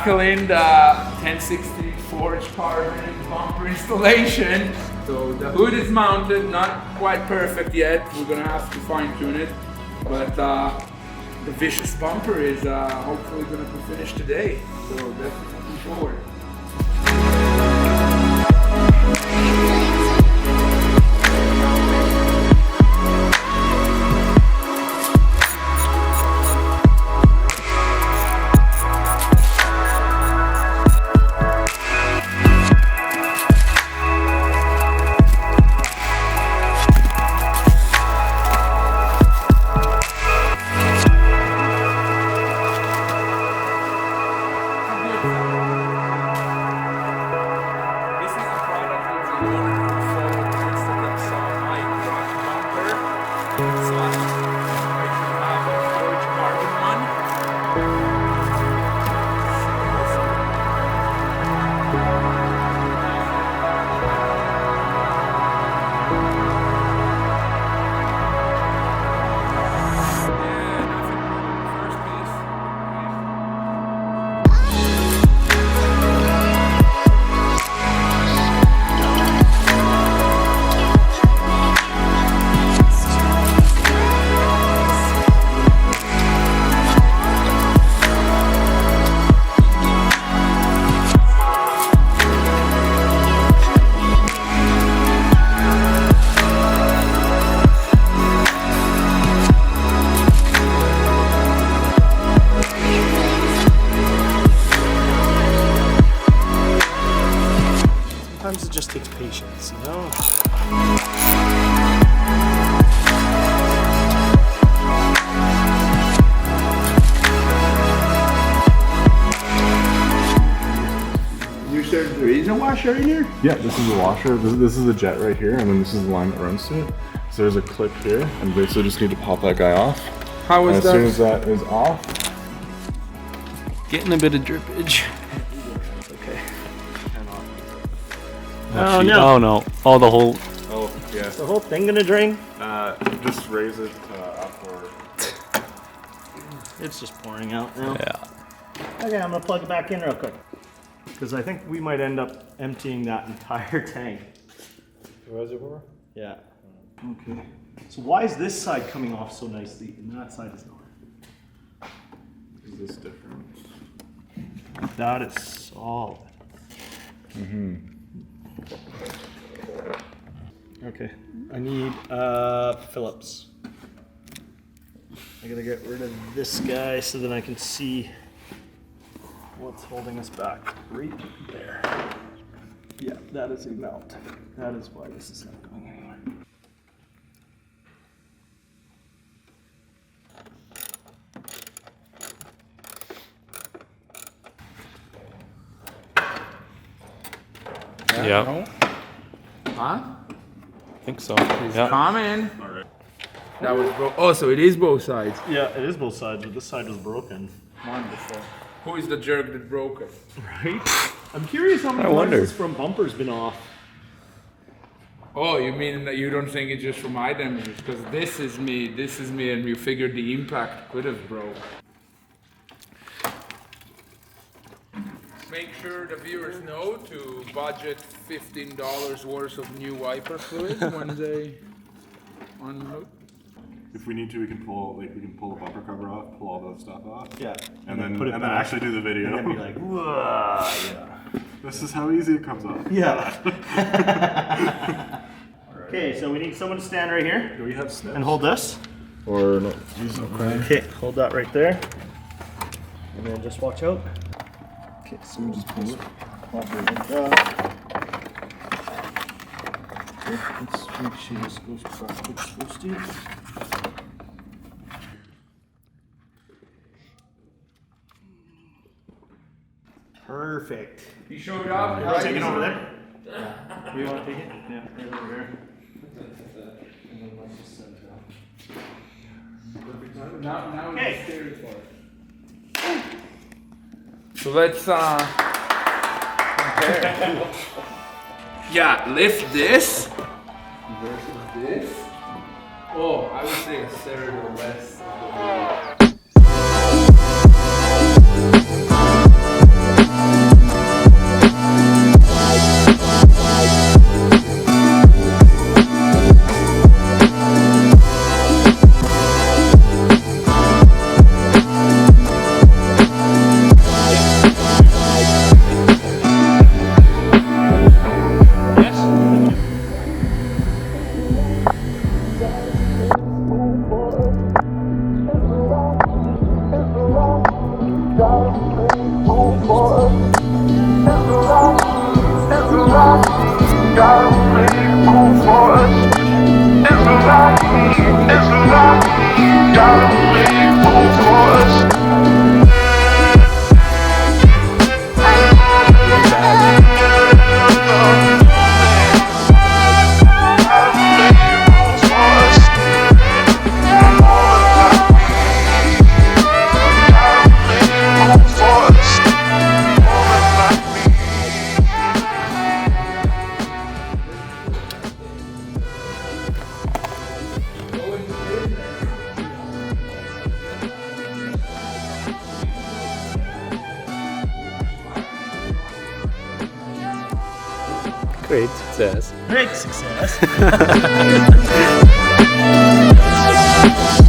tackling the 1060 forged carbon bumper installation. So the hood is mounted, not quite perfect yet. We're gonna have to fine tune it, but the vicious bumper is hopefully gonna be finished today. So definitely looking forward. Sometimes it just takes patience, you know? You said there is a washer in here? Yeah, this is the washer. This is the jet right here, and then this is the line that runs to it. So there's a clip here, and basically just need to pop that guy off. How is and that? As soon as that is off, Getting a bit of drippage. okay. Oh no. Oh no. Oh, the whole... Oh, yeah. Is the whole thing gonna drain? Just raise it up or... It's just pouring out now. Yeah. Okay, I'm gonna plug it back in real quick. Because I think we might end up emptying that entire tank. The reservoir? Yeah. Okay. So why is this side coming off so nicely and that side is not? Is this different? That is solid. Mm-hmm. Okay. I need Phillips. I gotta get rid of this guy so that I can see what's holding us back. Right there. Yeah, that is a mount. That is why this is not going anywhere. Yeah. No? Huh? I think so. It's Yeah. coming. Alright. That was oh, so it is both sides. Yeah, it is both sides, but this side was broken. Wonderful. Who is the jerk that broke it? Right? I'm curious how many I times wonder. this front bumper's been off. Oh, you mean that you don't think it's just from my damages? Because this is me, and you figured the impact could have broke. Make sure the viewers know to budget $15 worth of new wiper fluid when they unload. If we need to, we can pull the bumper cover off, pull all the stuff off. Yeah. And then put it then back. actually do the video. And then be like, whoa, yeah. This is how easy it comes off. Yeah. Okay, so we need someone to stand right here Do we have snips? and hold this. Or no? Okay, hold that right there. And then just watch out. Okay, so we just pull it. Watch it like that. Okay, let's make sure this goes back like it's supposed to. Perfect. He showed up. I'll take it over there. Do you want to take it? Yeah, right over here. And then let's just set it down. Now Okay. it's serious for it. So let's compare. Yeah, lift this versus this. Oh, I would say a third or less. Great success. Great success.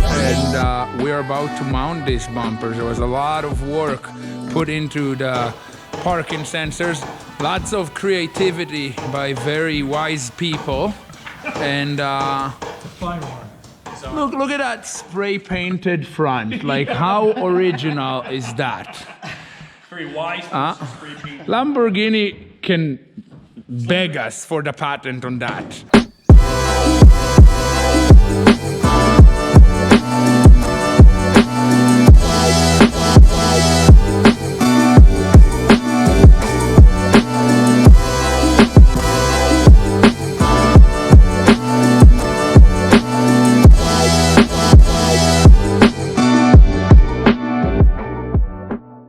And we're about to mount these bumpers. There was a lot of work put into the parking sensors, lots of creativity by very wise people. And look at that spray painted front. Like, how original is that? Very wise. Lamborghini can beg us for the patent on that.